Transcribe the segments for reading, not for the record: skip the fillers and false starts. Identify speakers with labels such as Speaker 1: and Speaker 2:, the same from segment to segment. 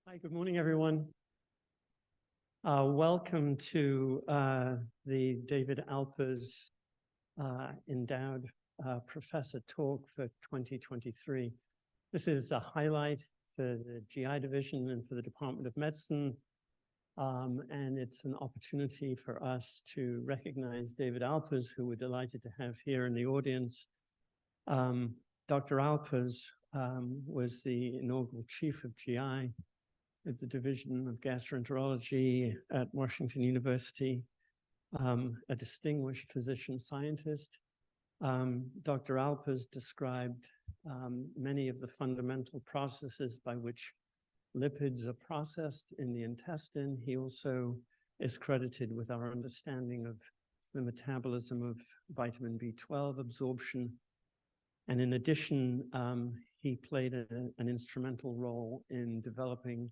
Speaker 1: Hi, good morning, everyone. Welcome to the David Alpers Endowed Professor Talk for 2023. This is a highlight for the GI Division and for the Department of Medicine, and it's an opportunity for us to recognize David Alpers, who we're delighted to have here in the audience. Dr. Alpers was the inaugural chief of GI at the Division of Gastroenterology at Washington University, a distinguished physician scientist. Dr. Alpers described many of the fundamental processes by which lipids are processed in the intestine. He also is credited with our understanding of the metabolism of vitamin B12 absorption. And in addition, he played an instrumental role in developing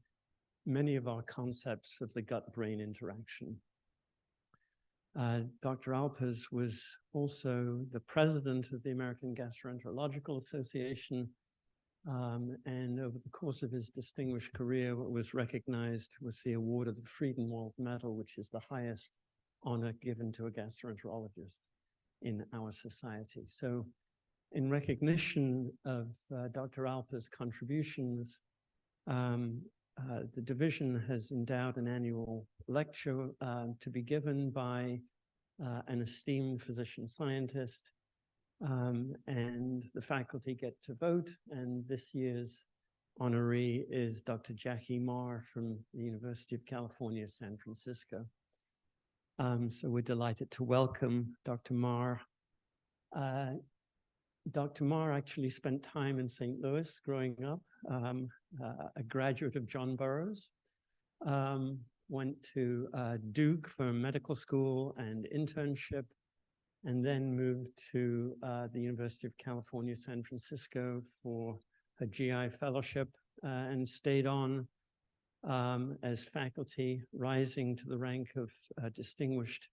Speaker 1: many of our concepts of the gut-brain interaction. Dr. Alpers was also the president of the American Gastroenterological Association, and over the course of his distinguished career, what was recognized was the award of the Friedenwald Medal, which is the highest honor given to a gastroenterologist in our society. So in recognition of Dr. Alpers' contributions, the division has endowed an annual lecture to be given by an esteemed physician scientist, and the faculty get to vote, and this year's honoree is Dr. Jacquelyn Maher from the University of California, San Francisco. So we're delighted to welcome Dr. Maher. Dr. Maher actually spent time in St. Louis growing up, a graduate of John Burroughs, went to Duke for medical school and internship, and then moved to the University of California, San Francisco for a GI fellowship, and stayed on as faculty, rising to the rank of distinguished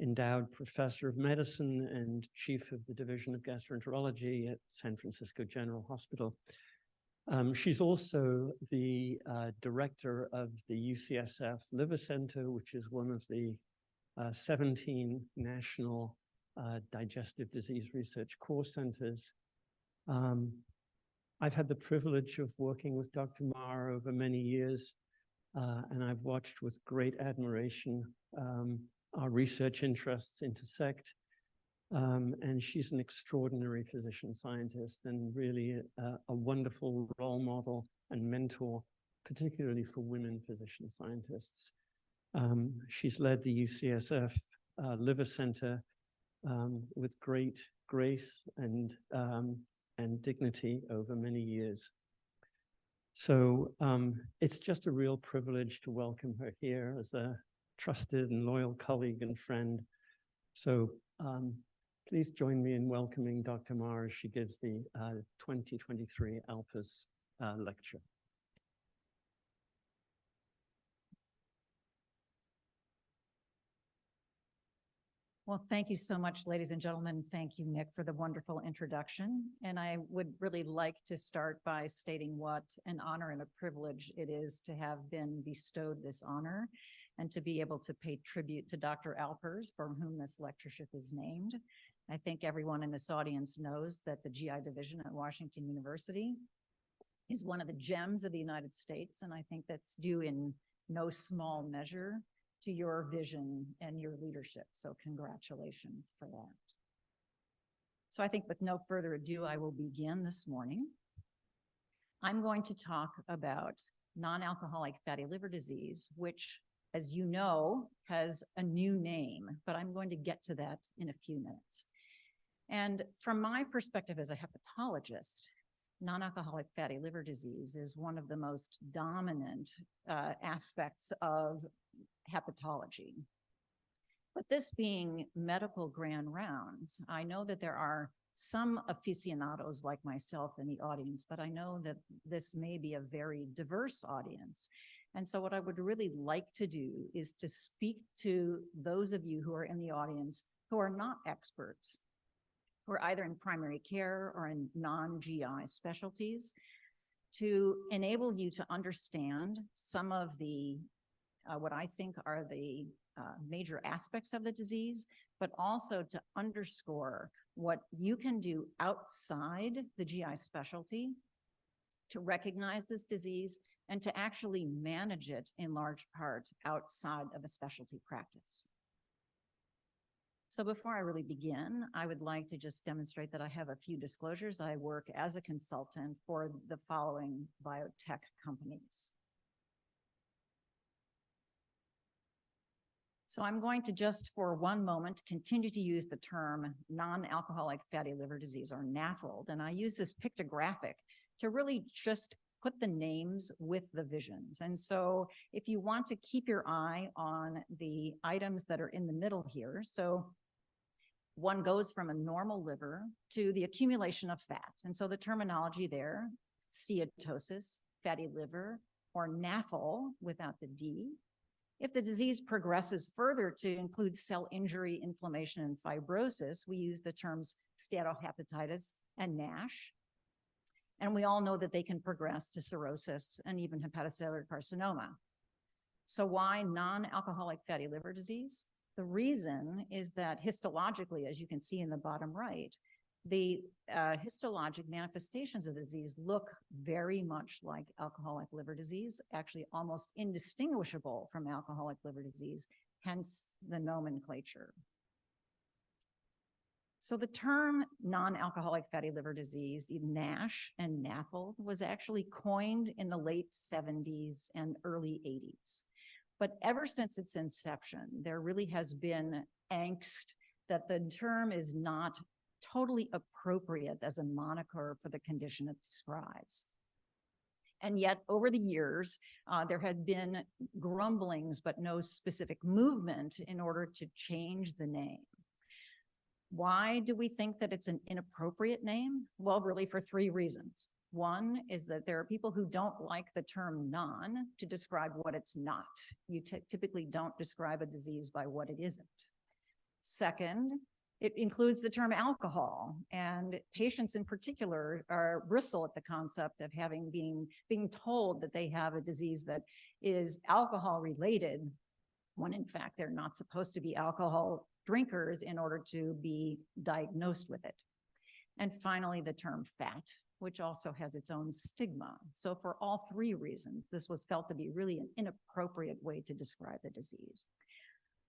Speaker 1: endowed professor of medicine and chief of the Division of Gastroenterology at San Francisco General Hospital. She's also the director of the UCSF Liver Center, which is one of the 17 national digestive disease research core centers. I've had the privilege of working with Dr. Maher over many years, and I've watched with great admiration our research interests intersect, and she's an extraordinary physician scientist and really a wonderful role model and mentor, particularly for women physician scientists. She's led the UCSF Liver Center with great grace and dignity over many years. So it's just a real privilege to welcome her here as a trusted and loyal colleague and friend. So please join me in welcoming Dr. Maher as she gives the 2023 Alpers lecture.
Speaker 2: Well, thank you so much, ladies and gentlemen. Thank you, Nick, for the wonderful introduction. And I would really like to start by stating what an honor and a privilege it is to have been bestowed this honor and to be able to pay tribute to Dr. Alpers, for whom this lectureship is named. I think everyone in this audience knows that the GI Division at Washington University is one of the gems of the United States, and I think that's due in no small measure to your vision and your leadership. So congratulations for that. So I think with no further ado, I will begin this morning. I'm going to talk about non-alcoholic fatty liver disease, which, as you know, has a new name, but I'm going to get to that in a few minutes. And from my perspective as a hepatologist, non-alcoholic fatty liver disease is one of the most dominant aspects of hepatology. But this being medical grand rounds, I know that there are some aficionados like myself in the audience, but I know that this may be a very diverse audience. And so what I would really like to do is to speak to those of you who are in the audience who are not experts, who are either in primary care or in non-GI specialties, to enable you to understand some of the, what I think are the major aspects of the disease, but also to underscore what you can do outside the GI specialty to recognize this disease and to actually manage it in large part outside of a specialty practice. So before I really begin, I would like to just demonstrate that I have a few disclosures. I work as a consultant for the following biotech companies. So I'm going to just for one moment continue to use the term non-alcoholic fatty liver disease, or NAFLD, and I use this pictographic to really just put the names with the visions. And so if you want to keep your eye on the items that are in the middle here, so one goes from a normal liver to the accumulation of fat. And so the terminology there, steatosis, fatty liver, or NAFL without the D. If the disease progresses further to include cell injury, inflammation, and fibrosis, we use the terms steatohepatitis and NASH. And we all know that they can progress to cirrhosis and even hepatocellular carcinoma. So why non-alcoholic fatty liver disease? The reason is that histologically, as you can see in the bottom right, the histologic manifestations of the disease look very much like alcoholic liver disease, actually almost indistinguishable from alcoholic liver disease, hence the nomenclature. So the term non-alcoholic fatty liver disease, NASH and NAFLD, was actually coined in the late 70s and early 80s. But ever since its inception, there really has been angst that the term is not totally appropriate as a moniker for the condition it describes. And yet, over the years, there had been grumblings, but no specific movement in order to change the name. Why do we think that it's an inappropriate name? Well, really for three reasons. One is that there are people who don't like the term non to describe what it's not. You typically don't describe a disease by what it isn't. Second, it includes the term alcohol, and patients in particular bristle at the concept of being told that they have a disease that is alcohol related, when in fact they're not supposed to be alcohol drinkers in order to be diagnosed with it. And finally, the term fat, which also has its own stigma. So for all three reasons, this was felt to be really an inappropriate way to describe the disease.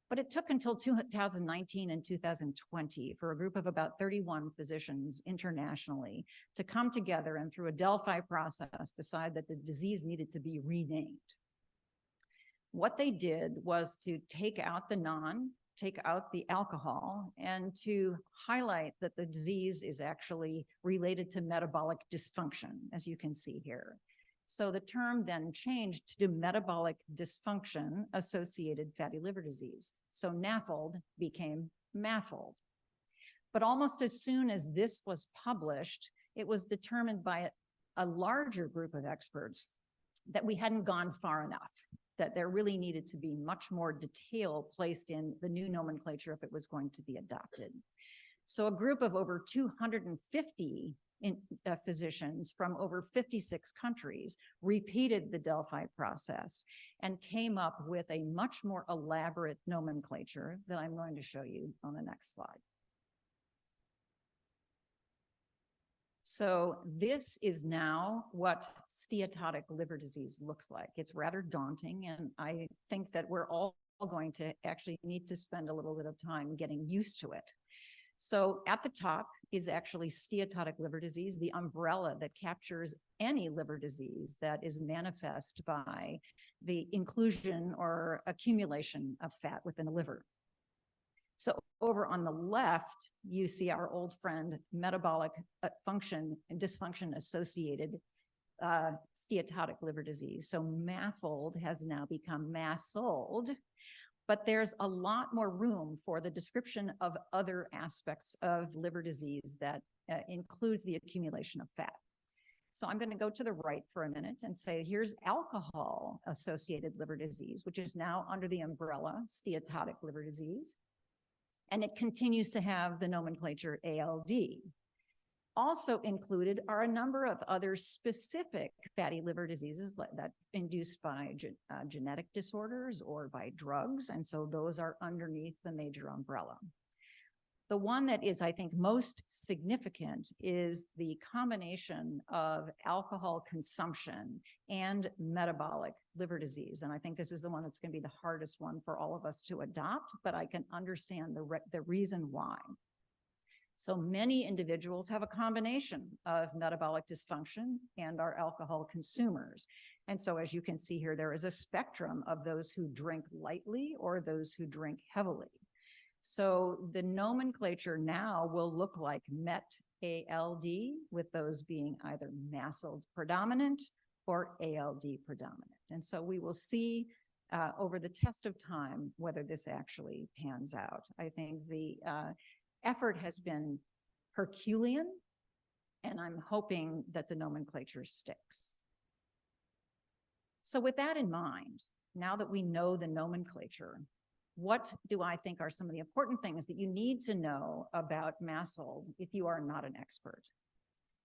Speaker 2: But it took until 2019 and 2020 for a group of about 31 physicians internationally to come together and through a Delphi process decide that the disease needed to be renamed. What they did was to take out the non, take out the alcohol, and to highlight that the disease is actually related to metabolic dysfunction, as you can see here. So the term then changed to metabolic dysfunction associated fatty liver disease. So NAFLD became MAFLD. But almost as soon as this was published, it was determined by a larger group of experts that we hadn't gone far enough, that there really needed to be much more detail placed in the new nomenclature if it was going to be adopted. So a group of over 250 physicians from over 56 countries repeated the Delphi process and came up with a much more elaborate nomenclature that I'm going to show you on the next slide. So this is now what steatotic liver disease looks like. It's rather daunting, and I think that we're all going to actually need to spend a little bit of time getting used to it. So at the top is actually steatotic liver disease, the umbrella that captures any liver disease that is manifest by the inclusion or accumulation of fat within the liver. So over on the left, you see our old friend metabolic function and dysfunction associated steatotic liver disease. So MAFLD has now become MASLD, but there's a lot more room for the description of other aspects of liver disease that includes the accumulation of fat. So I'm going to go to the right for a minute and say, here's alcohol-associated liver disease, which is now under the umbrella steatotic liver disease. And it continues to have the nomenclature ALD. Also included are a number of other specific fatty liver diseases that induced by genetic disorders or by drugs. And so those are underneath the major umbrella. The one that is, I think, most significant is the combination of alcohol consumption and metabolic liver disease. And I think this is the one that's going to be the hardest one for all of us to adopt, but I can understand the reason why. So many individuals have a combination of metabolic dysfunction and are alcohol consumers. And so as you can see here, there is a spectrum of those who drink lightly or those who drink heavily. So the nomenclature now will look like MASLD, with those being either MASLD predominant or ALD predominant. And so we will see over the test of time whether this actually pans out. I think the effort has been Herculean, and I'm hoping that the nomenclature sticks. So with that in mind, now that we know the nomenclature, what do I think are some of the important things that you need to know about MASLD if you are not an expert?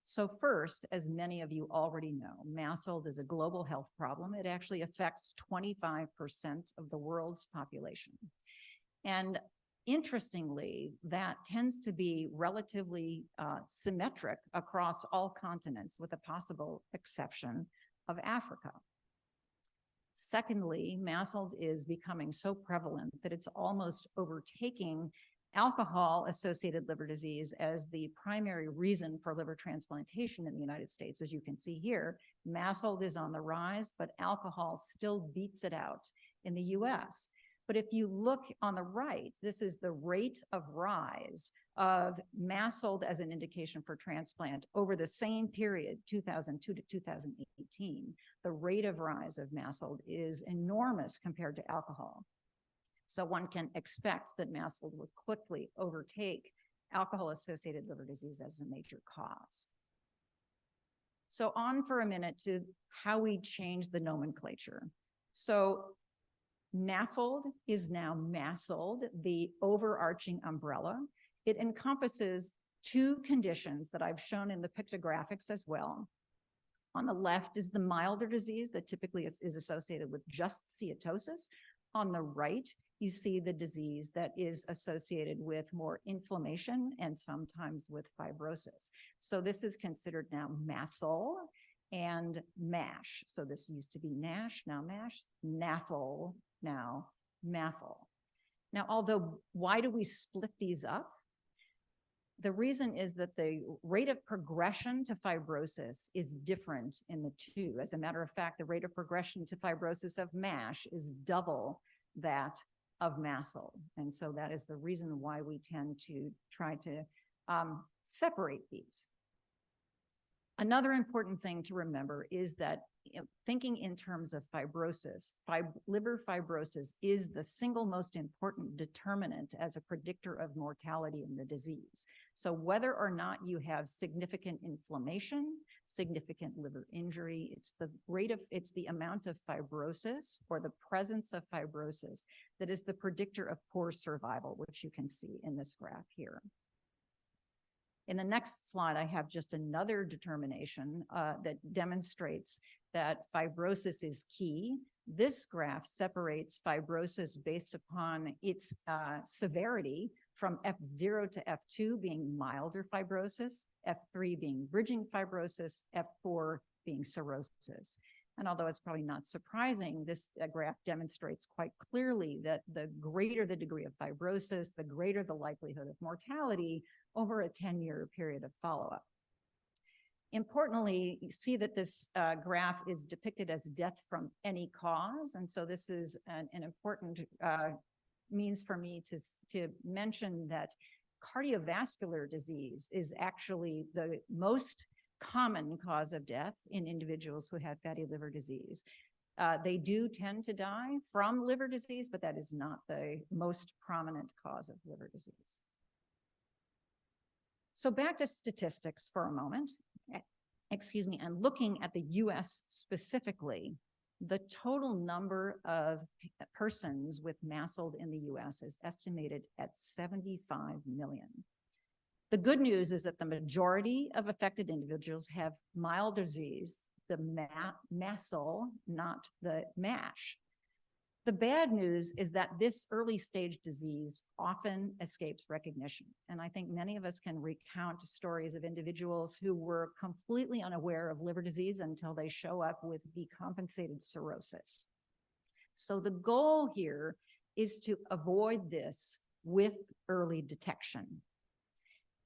Speaker 2: So first, as many of you already know, MASLD is a global health problem. It actually affects 25% of the world's population. And interestingly, that tends to be relatively symmetric across all continents, with a possible exception of Africa. Secondly, MASLD is becoming so prevalent that it's almost overtaking alcohol-associated liver disease as the primary reason for liver transplantation in the United States. As you can see here, MASLD is on the rise, but alcohol still beats it out in the US. But if you look on the right, this is the rate of rise of MASLD as an indication for transplant over the same period, 2002 to 2018. The rate of rise of MASLD is enormous compared to alcohol. So one can expect that MASLD would quickly overtake alcohol-associated liver disease as a major cause. So on for a minute to how we change the nomenclature. So NAFLD is now MASLD, the overarching umbrella. It encompasses two conditions that I've shown in the pictographics as well. On the left is the milder disease that typically is associated with just steatosis. On the right, you see the disease that is associated with more inflammation and sometimes with fibrosis. So this is considered now MASL and MASH. So this used to be NASH, now MASH, NAFL, now MAFL. Now, although why do we split these up? The reason is that the rate of progression to fibrosis is different in the two. As a matter of fact, the rate of progression to fibrosis of MASH is double that of MASL. And so that is the reason why we tend to try to separate these. Another important thing to remember is that thinking in terms of fibrosis, liver fibrosis is the single most important determinant as a predictor of mortality in the disease. So whether or not you have significant inflammation, significant liver injury, it's the amount of fibrosis or the presence of fibrosis that is the predictor of poor survival, which you can see in this graph here. In the next slide, I have just another determination that demonstrates that fibrosis is key. This graph separates fibrosis based upon its severity from F0 to F2 being milder fibrosis, F3 being bridging fibrosis, F4 being cirrhosis. And although it's probably not surprising, this graph demonstrates quite clearly that the greater the degree of fibrosis, the greater the likelihood of mortality over a 10-year period of follow-up. Importantly, you see that this graph is depicted as death from any cause. And so this is an important means for me to mention that cardiovascular disease is actually the most common cause of death in individuals who have fatty liver disease. They do tend to die from liver disease, but that is not the most prominent cause of liver disease. So back to statistics for a moment, and looking at the US specifically, the total number of persons with MASLD in the US is estimated at 75 million. The good news is that the majority of affected individuals have mild disease, the MASL, not the MASH. The bad news is that this early stage disease often escapes recognition. And I think many of us can recount stories of individuals who were completely unaware of liver disease until they show up with decompensated cirrhosis. So the goal here is to avoid this with early detection.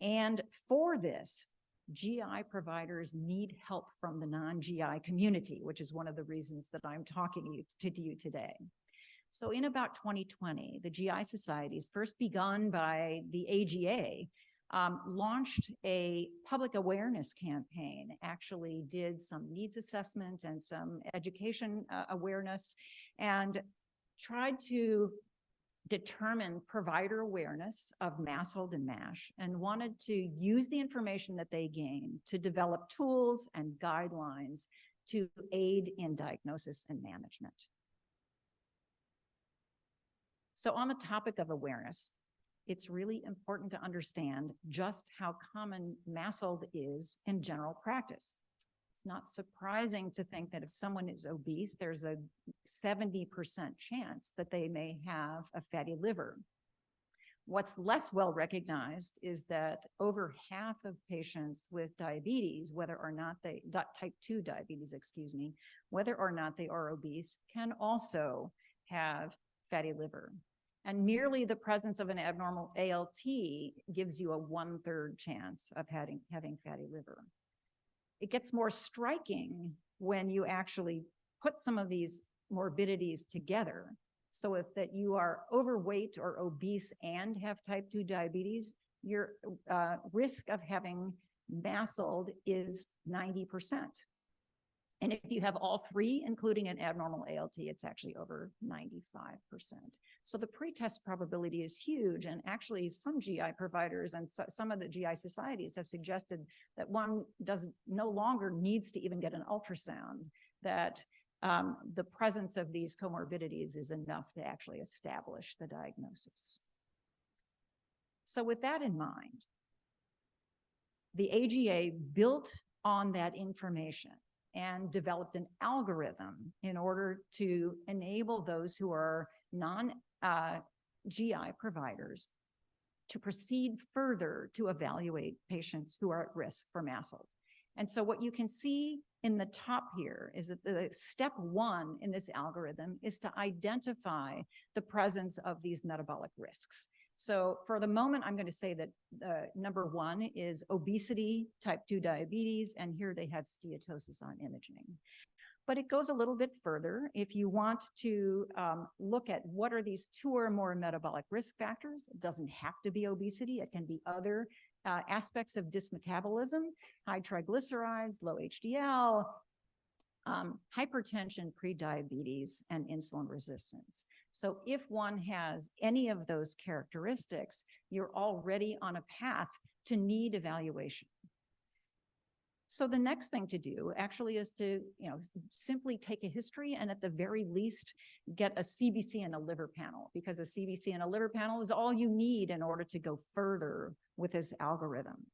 Speaker 2: And for this, GI providers need help from the non-GI community, which is one of the reasons that I'm talking to you today. So in about 2020, the GI societies, first begun by the AGA, launched a public awareness campaign, actually did some needs assessment and some education awareness, and tried to determine provider awareness of MASLD and MASH, and wanted to use the information that they gained to develop tools and guidelines to aid in diagnosis and management. So on the topic of awareness, it's really important to understand just how common MASLD is in general practice. It's not surprising to think that if someone is obese, there's a 70% chance that they may have a fatty liver. What's less well recognized is that over half of patients with diabetes, whether or not they, type 2 diabetes, whether or not they are obese, can also have fatty liver. And merely the presence of an abnormal ALT gives you a 1/3 chance of having fatty liver. It gets more striking when you actually put some of these morbidities together. So if that you are overweight or obese and have type 2 diabetes, your risk of having MASLD is 90%. And if you have all three, including an abnormal ALT, it's actually over 95%. So the pretest probability is huge. And actually some GI providers and some of the GI societies have suggested that one no longer needs to even get an ultrasound, that the presence of these comorbidities is enough to actually establish the diagnosis. So with that in mind, the AGA built on that information and developed an algorithm in order to enable those who are non-GI providers to proceed further to evaluate patients who are at risk for MASLD. And so what you can see in the top here is that the step one in this algorithm is to identify the presence of these metabolic risks. So for the moment, I'm going to say that number one is obesity, type 2 diabetes, and here they have steatosis on imaging. But it goes a little bit further. If you want to look at what are these 2 or more metabolic risk factors, it doesn't have to be obesity. It can be other aspects of dysmetabolism, high triglycerides, low HDL, hypertension, prediabetes, and insulin resistance. So if one has any of those characteristics, you're already on a path to need evaluation. So the next thing to do actually is to, simply take a history and at the very least get a CBC and a liver panel, because a CBC and a liver panel is all you need in order to go further with this algorithm.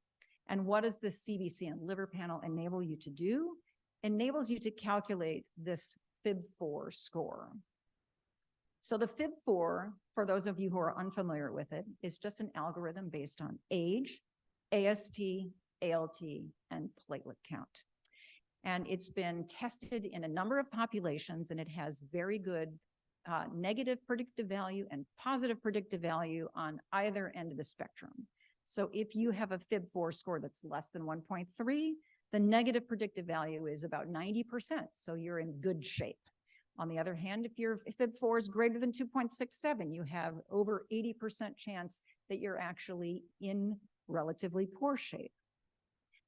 Speaker 2: And what does the CBC and liver panel enable you to do? Enables you to calculate this FIB-4 score. So the FIB-4, for those of you who are unfamiliar with it, is just an algorithm based on age, AST, ALT, and platelet count. And it's been tested in a number of populations, and it has very good negative predictive value and positive predictive value on either end of the spectrum. So if you have a FIB-4 score that's less than 1.3, the negative predictive value is about 90%, so you're in good shape. On the other hand, if your FIB-4 is greater than 2.67, you have over 80% chance that you're actually in relatively poor shape.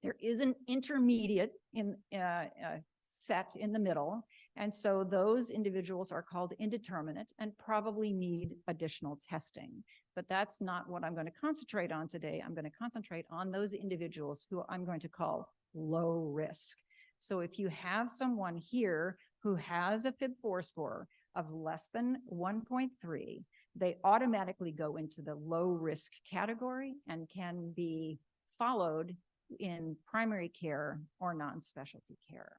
Speaker 2: There is an intermediate set in the middle, and so those individuals are called indeterminate and probably need additional testing. But that's not what I'm going to concentrate on today. I'm going to concentrate on those individuals who I'm going to call low risk. So if you have someone here who has a FIB-4 score of less than 1.3, they automatically go into the low risk category and can be followed in primary care or non-specialty care.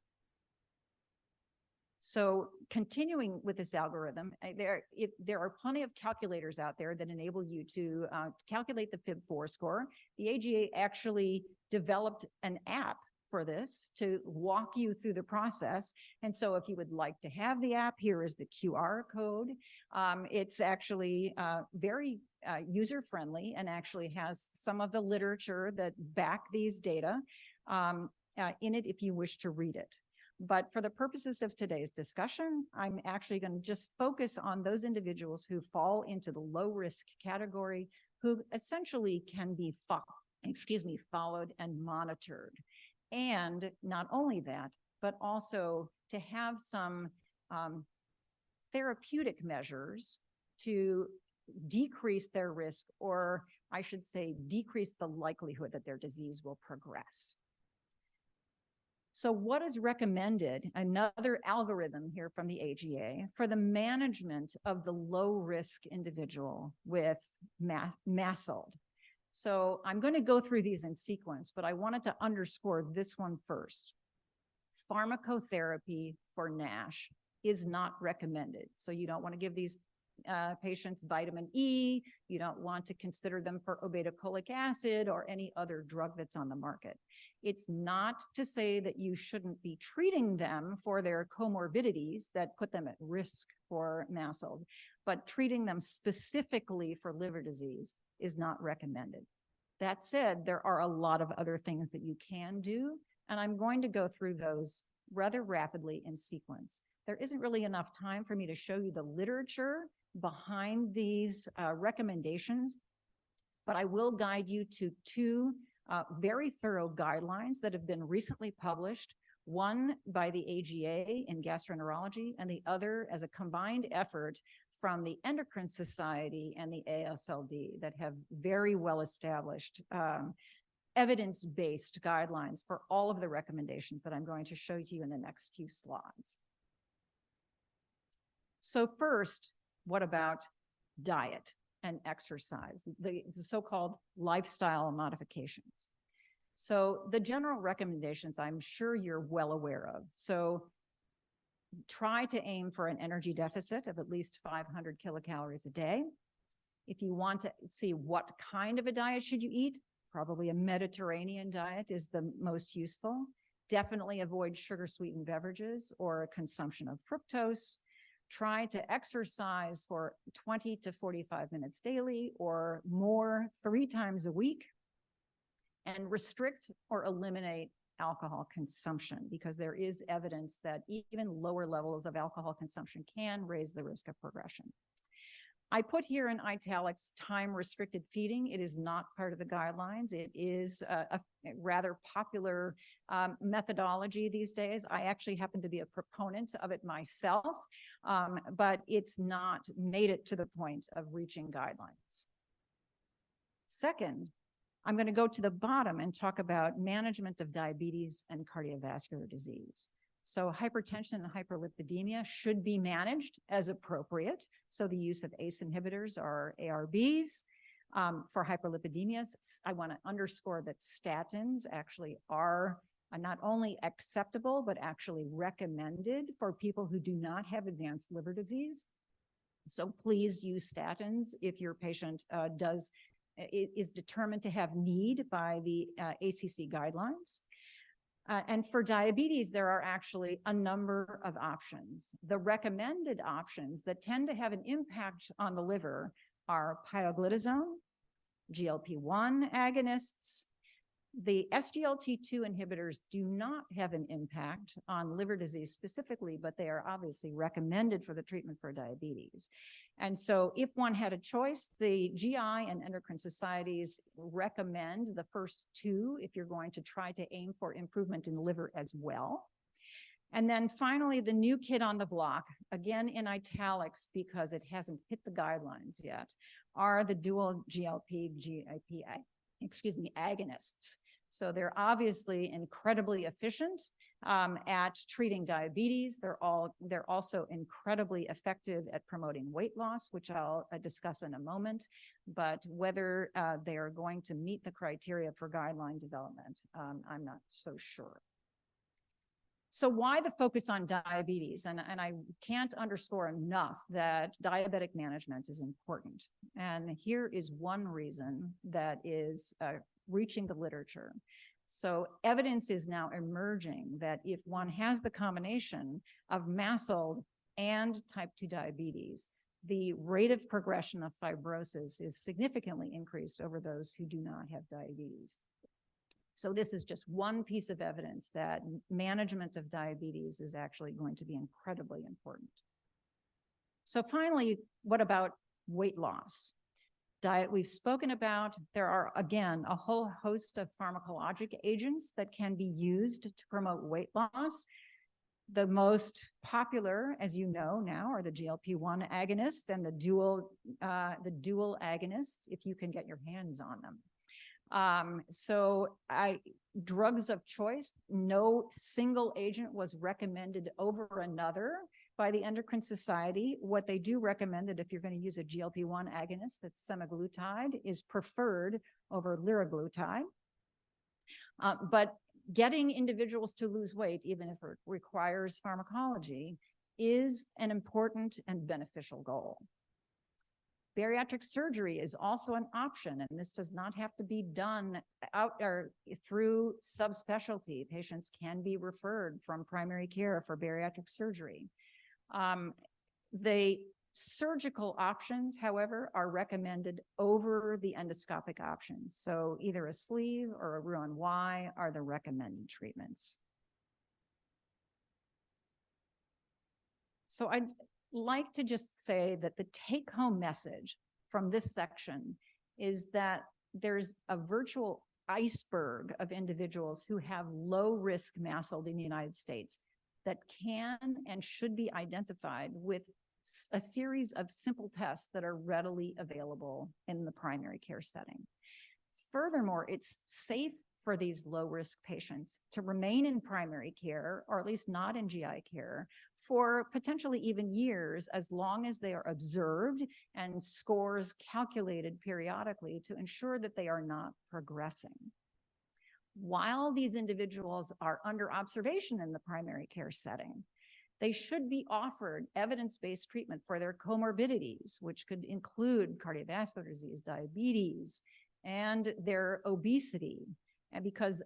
Speaker 2: So continuing with this algorithm, there are plenty of calculators out there that enable you to calculate the FIB-4 score. The AGA actually developed an app for this to walk you through the process. And so if you would like to have the app, here is the QR code. It's actually very user-friendly and actually has some of the literature that back these data in it if you wish to read it. But for the purposes of today's discussion, I'm actually going to just focus on those individuals who fall into the low risk category, who essentially can be followed and monitored. And not only that, but also to have some therapeutic measures to decrease their risk, or I should say, decrease the likelihood that their disease will progress. So what is recommended, another algorithm here from the AGA, for the management of the low-risk individual with MASLD? So I'm going to go through these in sequence, but I wanted to underscore this one first. Pharmacotherapy for NASH is not recommended. So you don't want to give these patients vitamin E. You don't want to consider them for obeticholic acid or any other drug that's on the market. It's not to say that you shouldn't be treating them for their comorbidities that put them at risk for MASLD, but treating them specifically for liver disease is not recommended. That said, there are a lot of other things that you can do, and I'm going to go through those rather rapidly in sequence. There isn't really enough time for me to show you the literature behind these recommendations, but I will guide you to two very thorough guidelines that have been recently published, one by the AGA in Gastroenterology and the other as a combined effort from the Endocrine Society and the MASLD that have very well established evidence-based guidelines for all of the recommendations that I'm going to show to you in the next few slides. So first, what about diet and exercise, the so-called lifestyle modifications? So the general recommendations I'm sure you're well aware of. So try to aim for an energy deficit of at least 500 kilocalories a day. If you want to see what kind of a diet should you eat, probably a Mediterranean diet is the most useful. Definitely avoid sugar-sweetened beverages or a consumption of fructose. Try to exercise for 20 to 45 minutes daily or more 3 times a week, and restrict or eliminate alcohol consumption, because there is evidence that even lower levels of alcohol consumption can raise the risk of progression. I put here in italics time-restricted feeding. It is not part of the guidelines. It is a rather popular methodology these days. I actually happen to be a proponent of it myself, but it's not made it to the point of reaching guidelines. Second, I'm going to go to the bottom and talk about management of diabetes and cardiovascular disease. So hypertension and hyperlipidemia should be managed as appropriate. So the use of ACE inhibitors or ARBs. For hyperlipidemias, I want to underscore that statins actually are not only acceptable, but actually recommended for people who do not have advanced liver disease. So please use statins if your patient is determined to have need by the ACC guidelines. And for diabetes, there are actually a number of options. The recommended options that tend to have an impact on the liver are pioglitazone, GLP-1 agonists. The SGLT2 inhibitors do not have an impact on liver disease specifically, but they are obviously recommended for the treatment for diabetes. And so if one had a choice, the GI and endocrine societies recommend the first two if you're going to try to aim for improvement in the liver as well. And then finally, the new kid on the block, again in italics because it hasn't hit the guidelines yet, are the dual GLP-GIP agonists. So they're obviously incredibly efficient at treating diabetes. They're also incredibly effective at promoting weight loss, which I'll discuss in a moment. But whether they are going to meet the criteria for guideline development, I'm not so sure. So why the focus on diabetes? And I can't underscore enough that diabetic management is important. And here is one reason that is reaching the literature. So evidence is now emerging that if one has the combination of MASLD and type 2 diabetes, the rate of progression of fibrosis is significantly increased over those who do not have diabetes. So this is just one piece of evidence that management of diabetes is actually going to be incredibly important. So finally, what about weight loss? Diet we've spoken about. There are, again, a whole host of pharmacologic agents that can be used to promote weight loss. The most popular, as you know now, are the GLP-1 agonists and the dual agonists, if you can get your hands on them. Drugs of choice, no single agent was recommended over another by the Endocrine Society. What they do recommend that if you're going to use a GLP-1 agonist, that's semaglutide is preferred over liraglutide. But getting individuals to lose weight, even if it requires pharmacology, is an important and beneficial goal. Bariatric surgery is also an option, and this does not have to be done out or through subspecialty. Patients can be referred from primary care for bariatric surgery. The surgical options, however, are recommended over the endoscopic options. So either a sleeve or a Roux-en-Y are the recommended treatments. So I'd like to just say that the take-home message from this section is that there's a virtual iceberg of individuals who have low-risk MASLD in the United States that can and should be identified with a series of simple tests that are readily available in the primary care setting. Furthermore, it's safe for these low-risk patients to remain in primary care, or at least not in GI care, for potentially even years, as long as they are observed and scores calculated periodically to ensure that they are not progressing. While these individuals are under observation in the primary care setting, they should be offered evidence-based treatment for their comorbidities, which could include cardiovascular disease, diabetes, and their obesity. And because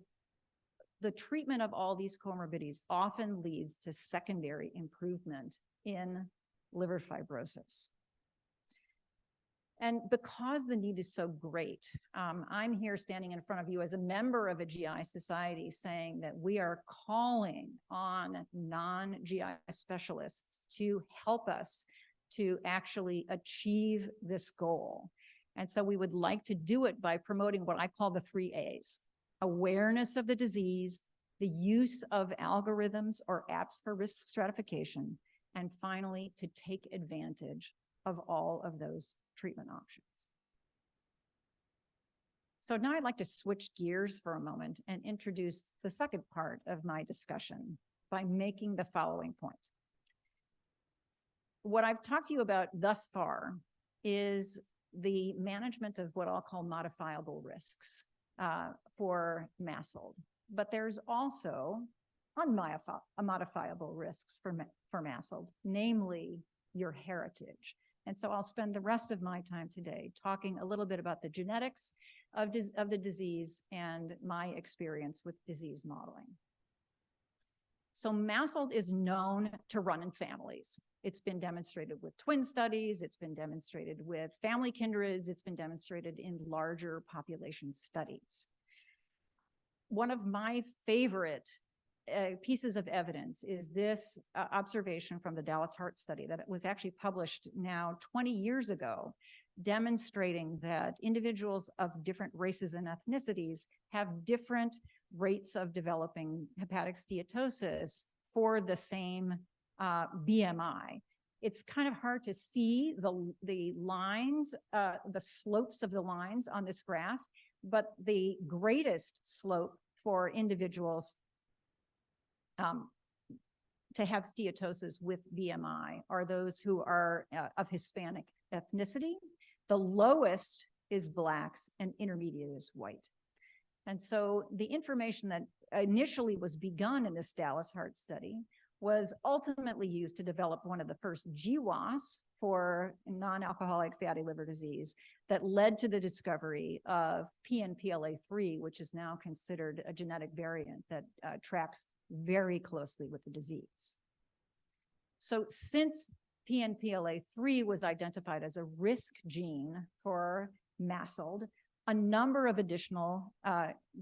Speaker 2: the treatment of all these comorbidities often leads to secondary improvement in liver fibrosis. And because the need is so great, I'm here standing in front of you as a member of a GI society saying that we are calling on non-GI specialists to help us to actually achieve this goal. And so we would like to do it by promoting what I call the 3 A's: awareness of the disease, the use of algorithms or apps for risk stratification, and finally, to take advantage of all of those treatment options. So now I'd like to switch gears for a moment and introduce the second part of my discussion by making the following point. What I've talked to you about thus far is the management of what I'll call modifiable risks for MASLD, but there's also unmodifiable risks for MASLD, namely your heritage. And so I'll spend the rest of my time today talking a little bit about the genetics of the disease and my experience with disease modeling. So MASLD is known to run in families. It's been demonstrated with twin studies. It's been demonstrated with family kindreds. It's been demonstrated in larger population studies. One of my favorite pieces of evidence is this observation from the Dallas Heart Study that was actually published now 20 years ago, demonstrating that individuals of different races and ethnicities have different rates of developing hepatic steatosis for the same BMI. It's kind of hard to see the lines, the slopes of the lines on this graph, but the greatest slope for individuals to have steatosis with BMI are those who are of Hispanic ethnicity. The lowest is Blacks and intermediate is white. And so the information that initially was begun in this Dallas Heart Study was ultimately used to develop one of the first GWAS for non-alcoholic fatty liver disease that led to the discovery of PNPLA3, which is now considered a genetic variant that tracks very closely with the disease. So since PNPLA3 was identified as a risk gene for MASLD, a number of additional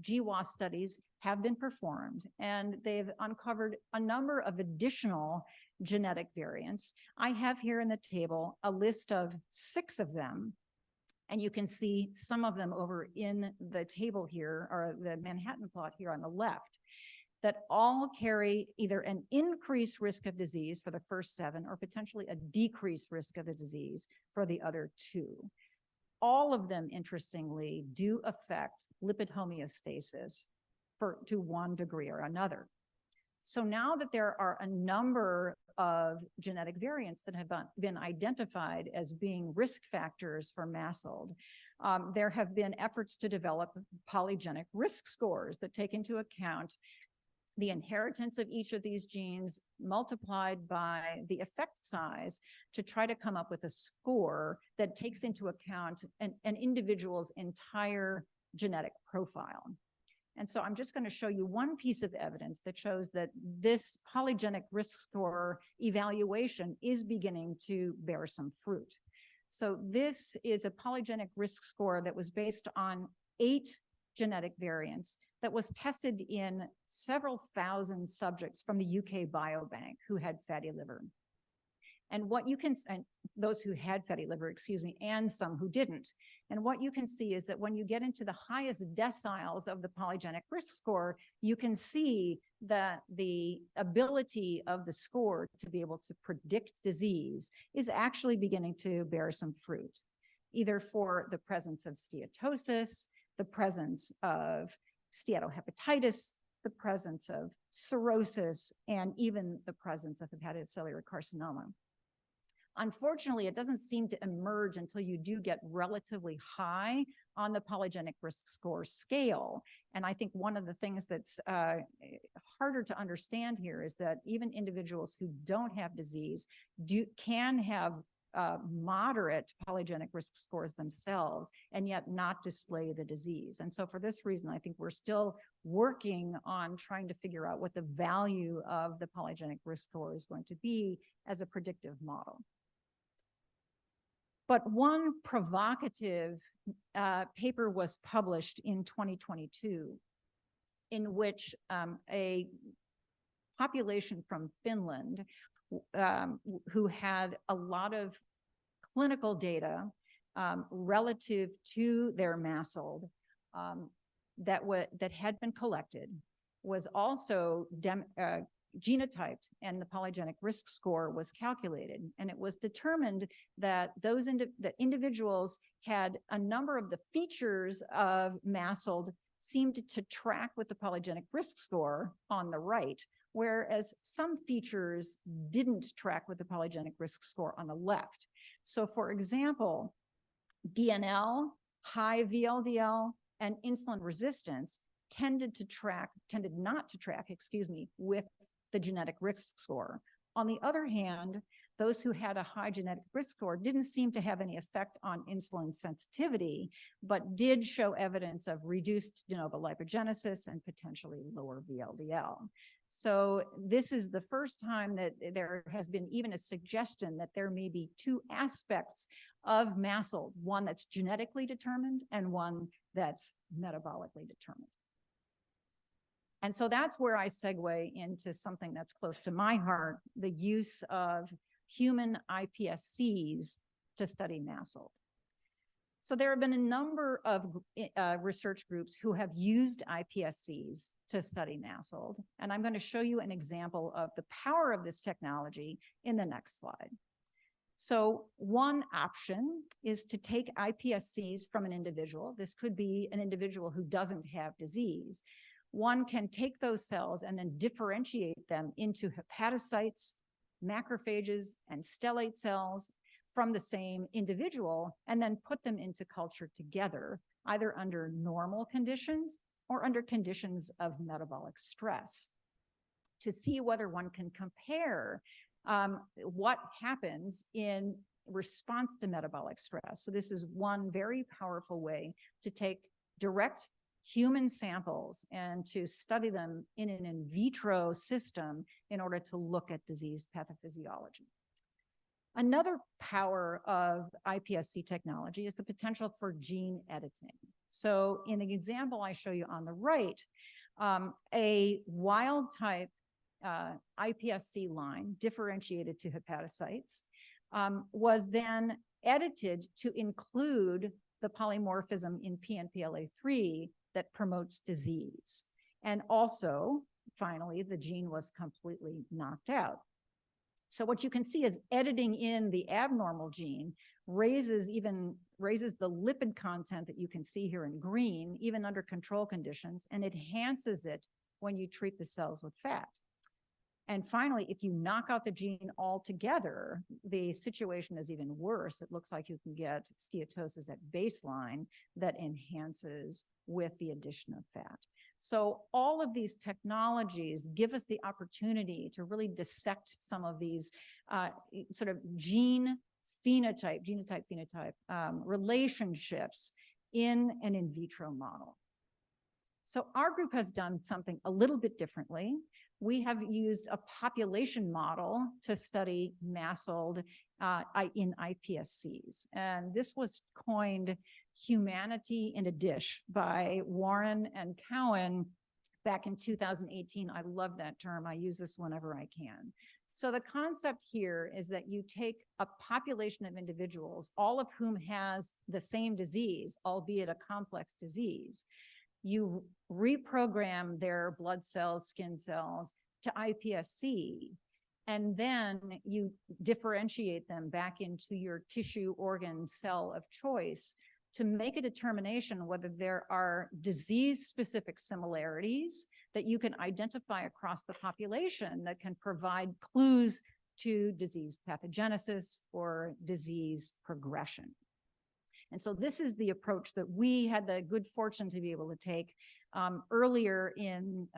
Speaker 2: GWAS studies have been performed, and they've uncovered a number of additional genetic variants. I have here in the table a list of 6 of them, and you can see some of them over in the table here, or the Manhattan plot here on the left, that all carry either an increased risk of disease for the first 7 or potentially a decreased risk of the disease for the other 2. All of them, interestingly, do affect lipid homeostasis to one degree or another. So now that there are a number of genetic variants that have been identified as being risk factors for MASLD, there have been efforts to develop polygenic risk scores that take into account the inheritance of each of these genes multiplied by the effect size to try to come up with a score that takes into account an individual's entire genetic profile. And so I'm just going to show you one piece of evidence that shows that this polygenic risk score evaluation is beginning to bear some fruit. So this is a polygenic risk score that was based on 8 genetic variants that was tested in several thousand subjects from the UK Biobank who had fatty liver. And what you can, and those who had fatty liver, excuse me, and some who didn't. And what you can see is that when you get into the highest deciles of the polygenic risk score, you can see that the ability of the score to be able to predict disease is actually beginning to bear some fruit, either for the presence of steatosis, the presence of steatohepatitis, the presence of cirrhosis, and even the presence of hepatocellular carcinoma. Unfortunately, it doesn't seem to emerge until you do get relatively high on the polygenic risk score scale. And I think one of the things that's harder to understand here is that even individuals who don't have disease can have moderate polygenic risk scores themselves and yet not display the disease. And so for this reason, I think we're still working on trying to figure out what the value of the polygenic risk score is going to be as a predictive model. But one provocative paper was published in 2022 in which a population from Finland who had a lot of clinical data relative to their MASLD that had been collected was also genotyped, and the polygenic risk score was calculated. And it was determined that those individuals had a number of the features of MASLD seemed to track with the polygenic risk score on the right, whereas some features didn't track with the polygenic risk score on the left. So for example, DNL, high VLDL, and insulin resistance tended not to track, with the genetic risk score. On the other hand, those who had a high genetic risk score didn't seem to have any effect on insulin sensitivity, but did show evidence of reduced de novo lipogenesis and potentially lower VLDL. So this is the first time that there has been even a suggestion that there may be 2 aspects of MASLD, one that's genetically determined and one that's metabolically determined. And so that's where I segue into something that's close to my heart, the use of human iPSCs to study MASLD. So there have been a number of research groups who have used iPSCs to study MASLD, and I'm going to show you an example of the power of this technology in the next slide. So one option is to take iPSCs from an individual. This could be an individual who doesn't have disease. One can take those cells and then differentiate them into hepatocytes, macrophages, and stellate cells from the same individual, and then put them into culture together, either under normal conditions or under conditions of metabolic stress, to see whether one can compare what happens in response to metabolic stress. So this is one very powerful way to take direct human samples and to study them in an in vitro system in order to look at disease pathophysiology. Another power of iPSC technology is the potential for gene editing. So in the example I show you on the right, a wild type iPSC line differentiated to hepatocytes was then edited to include the polymorphism in PNPLA3 that promotes disease. And also, finally, the gene was completely knocked out. So what you can see is editing in the abnormal gene raises the lipid content that you can see here in green, even under control conditions, and enhances it when you treat the cells with fat. And finally, if you knock out the gene altogether, the situation is even worse. It looks like you can get steatosis at baseline that enhances with the addition of fat. So all of these technologies give us the opportunity to really dissect some of these sort of genotype relationships in an in vitro model. So our group has done something a little bit differently. We have used a population model to study MASLD in iPSCs. And this was coined humanity in a dish by Warren and Cowan back in 2018. I love that term. I use this whenever I can. So the concept here is that you take a population of individuals, all of whom has the same disease, albeit a complex disease. You reprogram their blood cells, skin cells to iPSC, and then you differentiate them back into your tissue organ cell of choice to make a determination whether there are disease-specific similarities that you can identify across the population that can provide clues to disease pathogenesis or disease progression. And so this is the approach that we had the good fortune to be able to take earlier in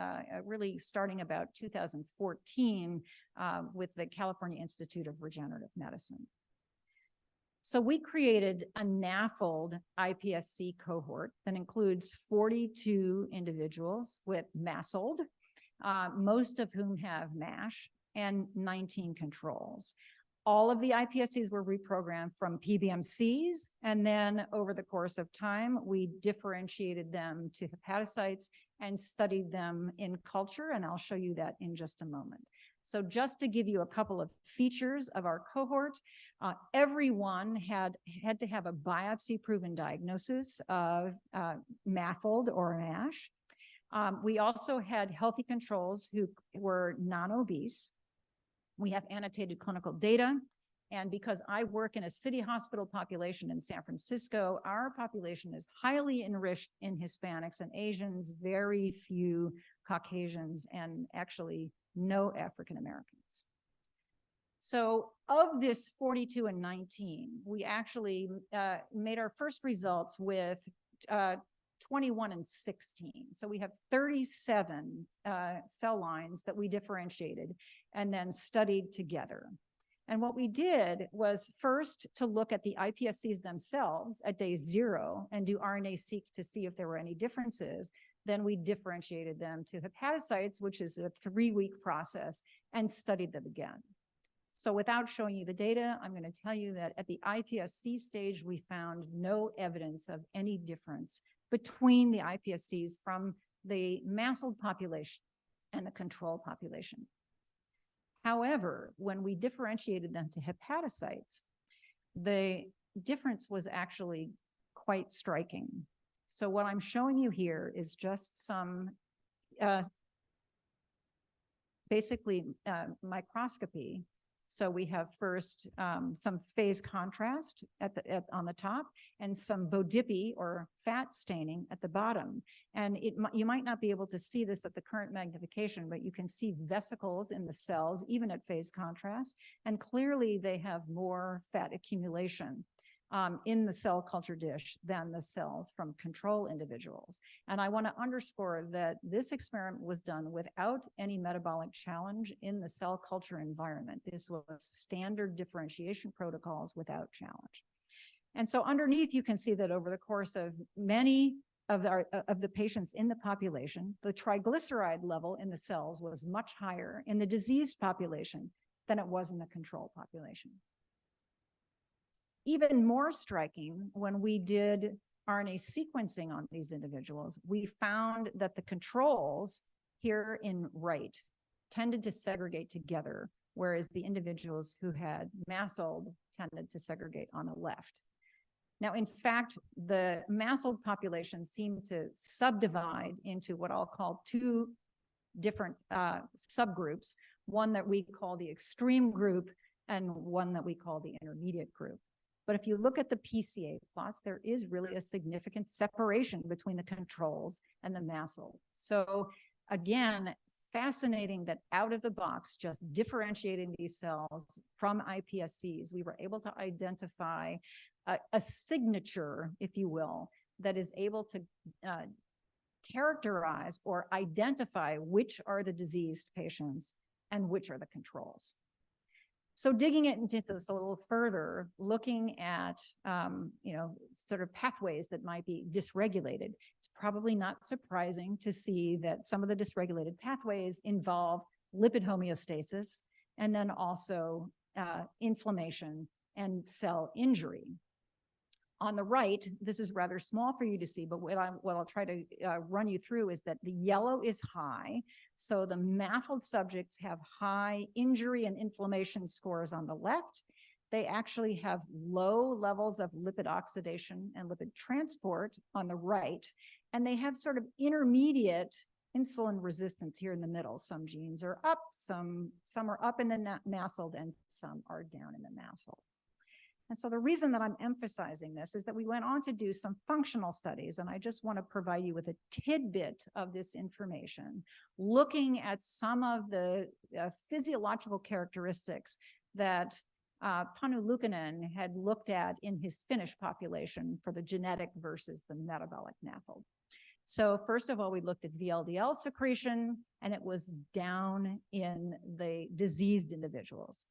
Speaker 2: really starting about 2014 with the California Institute of Regenerative Medicine. So we created a NAFLD iPSC cohort that includes 42 individuals with MASLD, most of whom have MASH, and 19 controls. All of the iPSCs were reprogrammed from PBMCs, and then over the course of time, we differentiated them to hepatocytes and studied them in culture, and I'll show you that in just a moment. So just to give you a couple of features of our cohort, everyone had to have a biopsy-proven diagnosis of MAFLD or MASH. We also had healthy controls who were non-obese. We have annotated clinical data, and because I work in a city hospital population in San Francisco, our population is highly enriched in Hispanics and Asians, very few Caucasians, and actually no African Americans. So of this 42 and 19, we actually made our first results with 21 and 16. So we have 37 cell lines that we differentiated and then studied together. And what we did was first to look at the iPSCs themselves at day 0 and do RNA-seq to see if there were any differences. Then we differentiated them to hepatocytes, which is a 3-week process, and studied them again. So without showing you the data, I'm going to tell you that at the iPSC stage, we found no evidence of any difference between the iPSCs from the MASLD population and the control population. However, when we differentiated them to hepatocytes, the difference was actually quite striking. So what I'm showing you here is just some basically microscopy So we have first some phase contrast on the top and some Bodippi or fat staining at the bottom. And you might not be able to see this at the current magnification, but you can see vesicles in the cells, even at phase contrast. And clearly they have more fat accumulation in the cell culture dish than the cells from control individuals. And I want to underscore that this experiment was done without any metabolic challenge in the cell culture environment. This was standard differentiation protocols without challenge. And so underneath, you can see that over the course of many of the patients in the population, the triglyceride level in the cells was much higher in the diseased population than it was in the control population. Even more striking, when we did RNA sequencing on these individuals, we found that the controls here in right tended to segregate together, whereas the individuals who had MASLD tended to segregate on the left. Now, in fact, the MASLD population seemed to subdivide into what I'll call two different subgroups, one that we call the extreme group and one that we call the intermediate group. But if you look at the PCA plots, there is really a significant separation between the controls and the MASLD. So again, fascinating that out of the box, just differentiating these cells from iPSCs, we were able to identify a signature, if you will, that is able to characterize or identify which are the diseased patients and which are the controls. So digging it into this a little further, looking at, sort of pathways that might be dysregulated, it's probably not surprising to see that some of the dysregulated pathways involve lipid homeostasis and then also inflammation and cell injury. On the right, this is rather small for you to see, but what I'll try to run you through is that the yellow is high. So the MAFLD subjects have high injury and inflammation scores on the left. They actually have low levels of lipid oxidation and lipid transport on the right. And they have sort of intermediate insulin resistance here in the middle. Some genes are up, some are up in the MASLD, and some are down in the MASLD. And so the reason that I'm emphasizing this is that we went on to do some functional studies, and I just want to provide you with a tidbit of this information, looking at some of the physiological characteristics that Panu Luukkonen had looked at in his Finnish population for the genetic versus the metabolic NAFLD. So first of all, we looked at VLDL secretion, and it was down in the diseased individuals.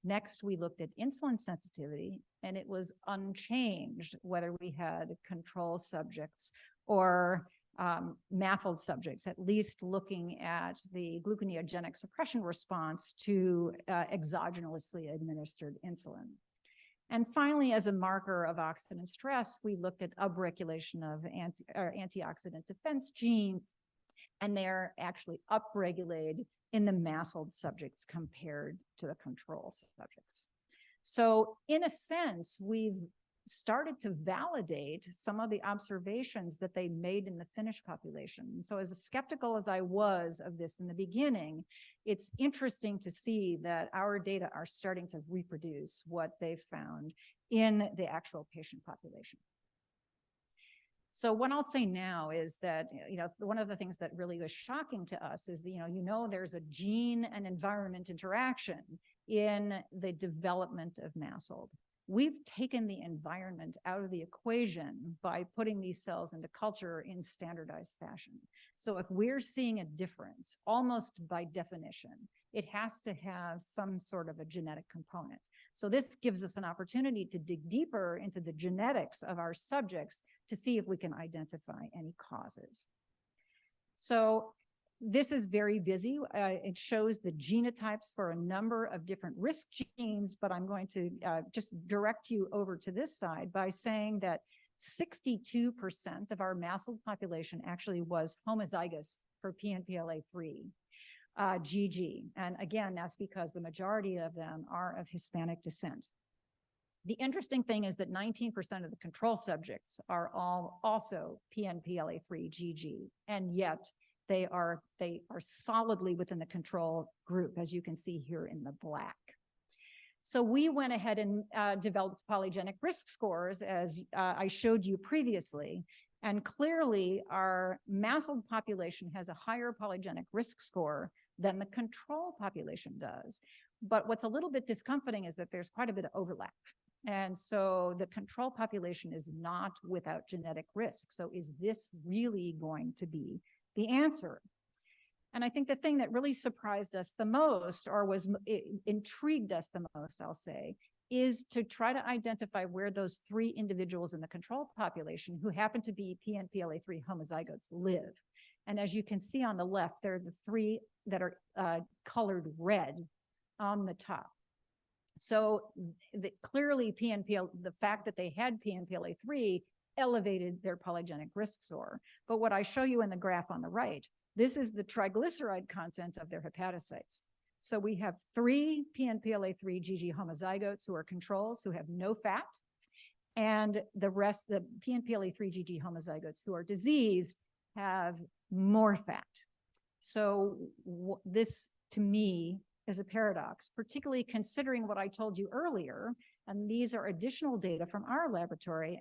Speaker 2: Next, we looked at insulin sensitivity, and it was unchanged whether we had control subjects or MAFLD subjects, at least looking at the gluconeogenic suppression response to exogenously administered insulin. And finally, as a marker of oxidant stress, we looked at upregulation of antioxidant defense genes, and they're actually upregulated in the MASLD subjects compared to the control subjects. So in a sense, we've started to validate some of the observations that they made in the Finnish population. So as skeptical as I was of this in the beginning, it's interesting to see that our data are starting to reproduce what they've found in the actual patient population. So what I'll say now is that, one of the things that really was shocking to us is that, there's a gene and environment interaction in the development of MASLD. We've taken the environment out of the equation by putting these cells into culture in standardized fashion. So if we're seeing a difference, almost by definition, it has to have some sort of a genetic component. So this gives us an opportunity to dig deeper into the genetics of our subjects to see if we can identify any causes. So this is very busy. It shows the genotypes for a number of different risk genes, but I'm going to just direct you over to this side by saying that 62% of our MASLD population actually was homozygous for PNPLA3 GG. And again, that's because the majority of them are of Hispanic descent. The interesting thing is that 19% of the control subjects are all also PNPLA3 GG, and yet they are solidly within the control group, as you can see here in the black. So we went ahead and developed polygenic risk scores, as I showed you previously. And clearly, our MASLD population has a higher polygenic risk score than the control population does. But what's a little bit discomforting is that there's quite a bit of overlap. And so the control population is not without genetic risk. So is this really going to be the answer? And I think the thing that really surprised us the most, or intrigued us the most, I'll say, is to try to identify where those 3 individuals in the control population who happen to be PNPLA3 homozygotes live. And as you can see on the left, they're the 3 that are colored red on the top. So clearly the fact that they had PNPLA3 elevated their polygenic risk score. But what I show you in the graph on the right, this is the triglyceride content of their hepatocytes. So we have 3 PNPLA3 GG homozygotes who are controls, who have no fat, and the rest, the PNPLA3 GG homozygotes who are diseased, have more fat. So this, to me, is a paradox, particularly considering what I told you earlier, and these are additional data from our laboratory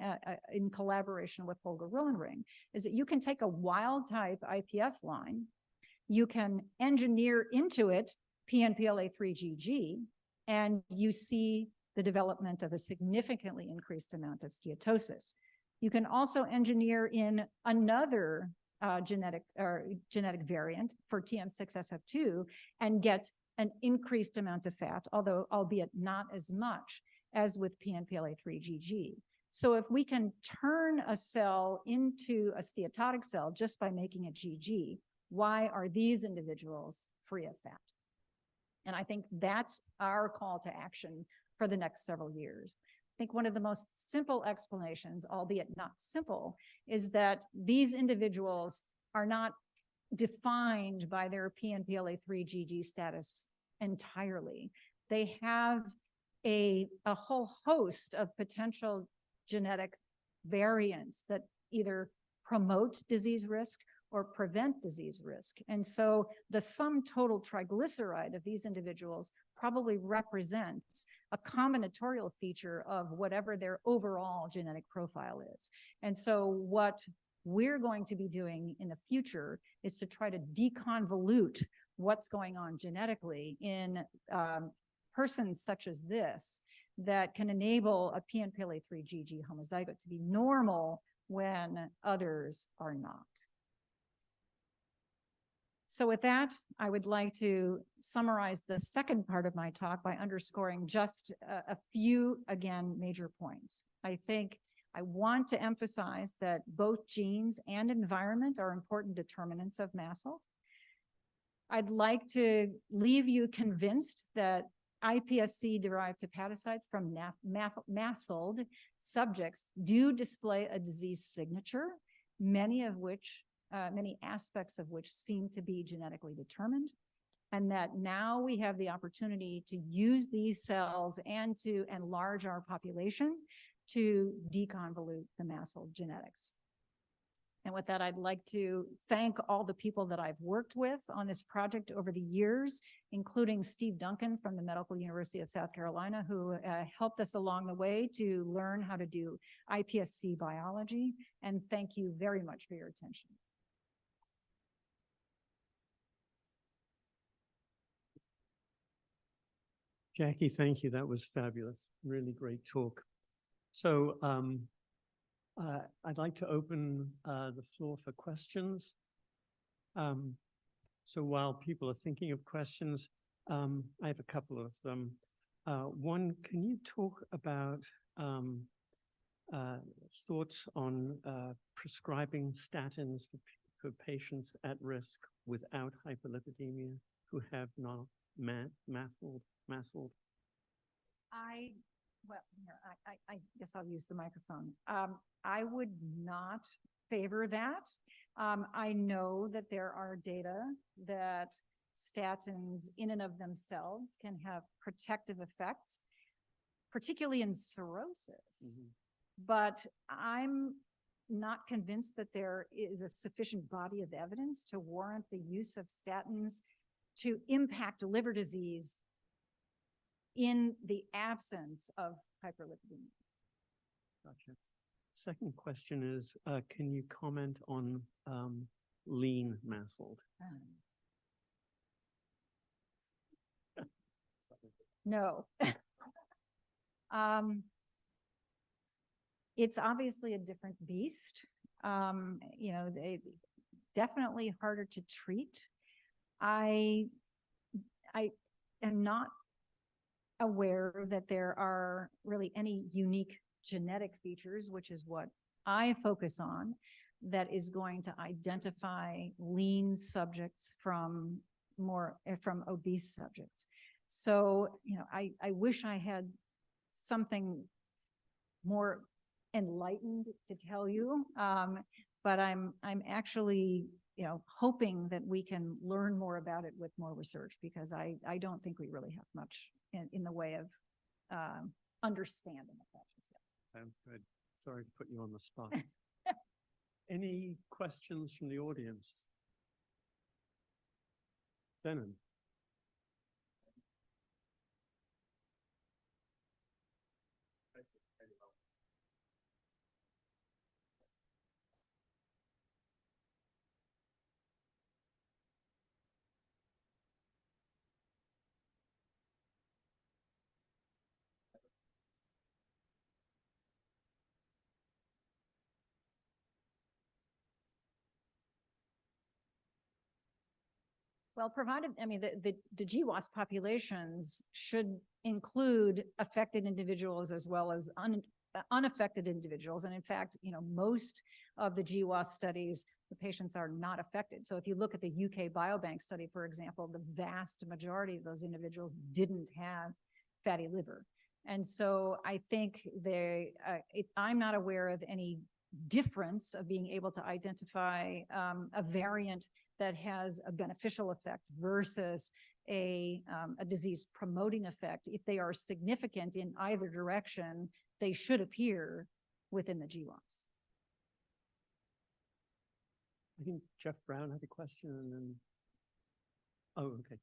Speaker 2: in collaboration with Holger Willenring, is that you can take a wild type IPS line, you can engineer into it PNPLA3GG, and you see the development of a significantly increased amount of steatosis. You can also engineer in another genetic variant for TM6SF2 and get an increased amount of fat, although albeit not as much as with PNPLA3GG. So if we can turn a cell into a steatotic cell just by making it GG, why are these individuals free of fat? And I think that's our call to action for the next several years. I think one of the most simple explanations, albeit not simple, is that these individuals are not defined by their PNPLA3GG status entirely. They have a whole host of potential genetic variants that either promote disease risk or prevent disease risk. And so the sum total triglyceride of these individuals probably represents a combinatorial feature of whatever their overall genetic profile is. And so what we're going to be doing in the future is to try to deconvolute what's going on genetically in persons such as this that can enable a PNPLA3GG homozygote to be normal when others are not. So with that, I would like to summarize the second part of my talk by underscoring just a few, again, major points. I think I want to emphasize that both genes and environment are important determinants of MASLD. I'd like to leave you convinced that iPSC-derived hepatocytes from MASLD subjects do display a disease signature, many aspects of which seem to be genetically determined, and that now we have the opportunity to use these cells and to enlarge our population to deconvolute the MASLD genetics. And with that, I'd like to thank all the people that I've worked with on this project over the years, including Steve Duncan from the Medical University of South Carolina, who helped us along the way to learn how to do iPSC biology. And thank you very much for your attention.
Speaker 1: Jackie, thank you. That was fabulous. Really great talk. So I'd like to open the floor for questions. So while people are thinking of questions, I have a couple of them. One, can you talk about thoughts on prescribing statins for patients at risk without hyperlipidemia who have non-MASLD?
Speaker 2: I guess I'll use the microphone. I would not favor that. I know that there are data that statins in and of themselves can have protective effects, particularly in cirrhosis. But I'm not convinced that there is a sufficient body of evidence to warrant the use of statins to impact liver disease in the absence of hyperlipidemia.
Speaker 1: Gotcha. Second question is, can you comment on lean MASLD?
Speaker 2: No. It's obviously a different beast. You know, they definitely harder to treat. I am not aware that there are really any unique genetic features, which is what I focus on, that is going to identify lean subjects from obese subjects. So, you know, I wish I had something more enlightened to tell you, but I'm actually, you know, hoping that we can learn more about it with more research, because I don't think we really have much in the way of understanding of that just yet.
Speaker 1: Sounds good. Sorry to put you on the spot. Any questions from the audience? Denon.
Speaker 2: Well, provided, I mean, the GWAS populations should include affected individuals as well as unaffected individuals. And in fact, you know, most of the GWAS studies, the patients are not affected. So if you look at the UK Biobank study, for example, the vast majority of those individuals didn't have fatty liver. And so I think I'm not aware of any difference of being able to identify a variant that has a beneficial effect versus a disease promoting effect. If they are significant in either direction, they should appear within the GWAS.
Speaker 1: I think Jeff Brown had a question and then, oh, okay.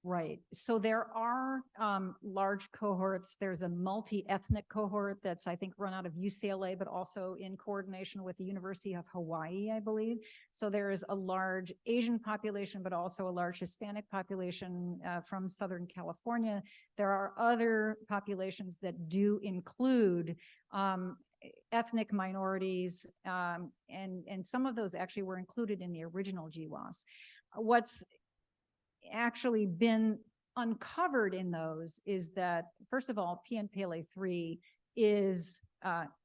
Speaker 2: Right. So there are large cohorts. There's a multi-ethnic cohort that's, I think, run out of UCLA, but also in coordination with the University of Hawaii, I believe. So there is a large Asian population, but also a large Hispanic population from Southern California. There are other populations that do include ethnic minorities, and some of those actually were included in the original GWAS. What's actually been uncovered in those is that, first of all, PNPLA3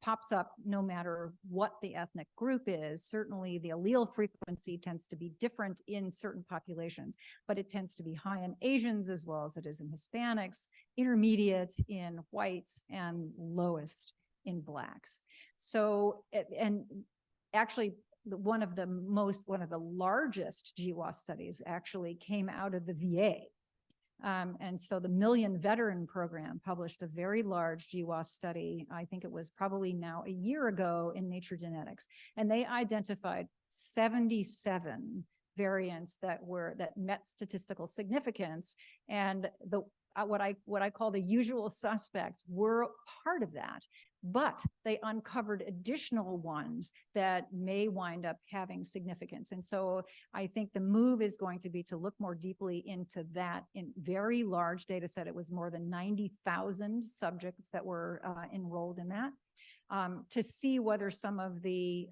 Speaker 2: pops up no matter what the ethnic group is. Certainly the allele frequency tends to be different in certain populations, but it tends to be high in Asians as well as it is in Hispanics, intermediate in whites, and lowest in Blacks. So, and actually, one of the largest GWAS studies actually came out of the VA. And so the Million Veteran Program published a very large GWAS study. I think it was probably now a year ago in Nature Genetics. And they identified 77 variants that met statistical significance. And what I call the usual suspects were part of that. But they uncovered additional ones that may wind up having significance. And so I think the move is going to be to look more deeply into that in very large data set. It was more than 90,000 subjects that were enrolled in that, to see whether some of the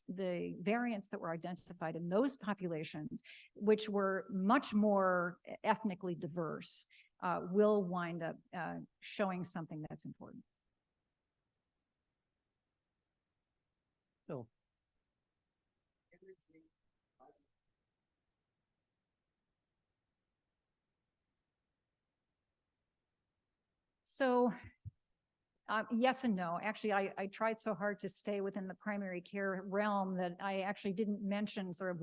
Speaker 2: variants that were identified in those populations, which were much more ethnically diverse, will wind up showing something that's important.
Speaker 1: Phil.
Speaker 2: So Yes and no. Actually, I tried so hard to stay within the primary care realm that I actually didn't mention sort of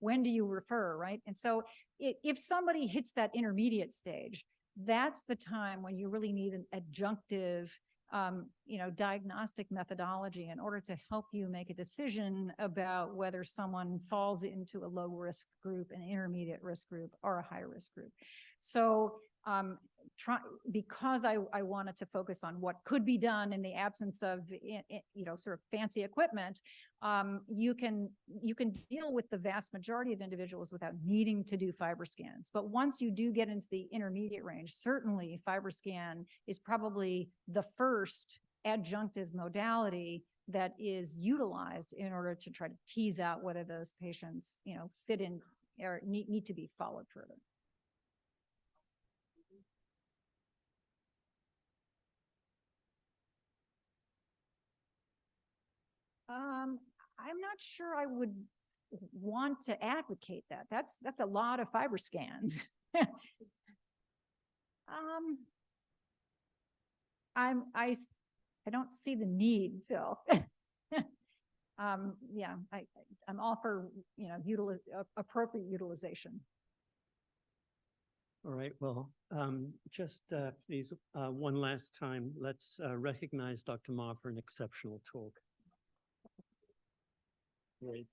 Speaker 2: when do you refer, right? And so if somebody hits that intermediate stage, that's the time when you really need an adjunctive, diagnostic methodology in order to help you make a decision about whether someone falls into a low risk group, an intermediate risk group, or a high risk group. So because I wanted to focus on what could be done in the absence of, sort of fancy equipment, you can deal with the vast majority of individuals without needing to do FibroScans. But once you do get into the intermediate range, certainly FibroScan is probably the first adjunctive modality that is utilized in order to try to tease out whether those patients, fit in or need to be followed further. I'm not sure I would want to advocate that. That's a lot of FibroScans. I don't see the need, Phil. Yeah, I'm all for, appropriate utilization.
Speaker 1: All right, well, just please, one last time, let's recognize Dr. Maher for an exceptional talk. Great.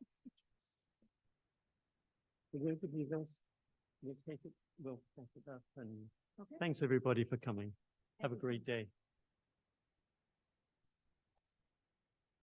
Speaker 1: We'll take it, we'll pass it up, and
Speaker 2: Okay.
Speaker 1: thanks everybody for coming.
Speaker 2: Thank
Speaker 1: Have a
Speaker 2: you so
Speaker 1: great day.